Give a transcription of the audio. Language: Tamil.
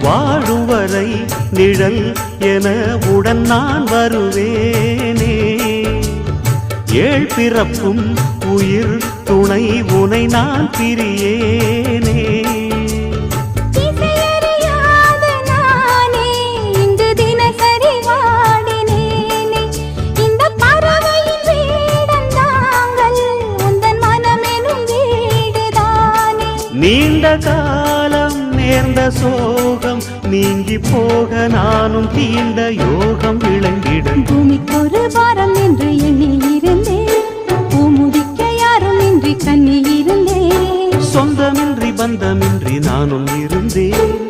வாழும் வரை நிழல் என உடன் நான் வருவேனே. ஏழ் பிறப்பும் உயிர் துணை உனை நான் பிரியேனே. நீண்ட காலம் நேர்ந்த சோகம் நீங்கி போக நானும் தீண்ட யோகம் விளங்கிடும். பூமிக்கொரு வாரம் என்று எண்ணி இருந்தேன், பூமுதிக்க யாரும் இன்றி கண்ணி இருந்தேன். சொந்தமின்றி பந்தமின்றி நானும் இருந்தேன்.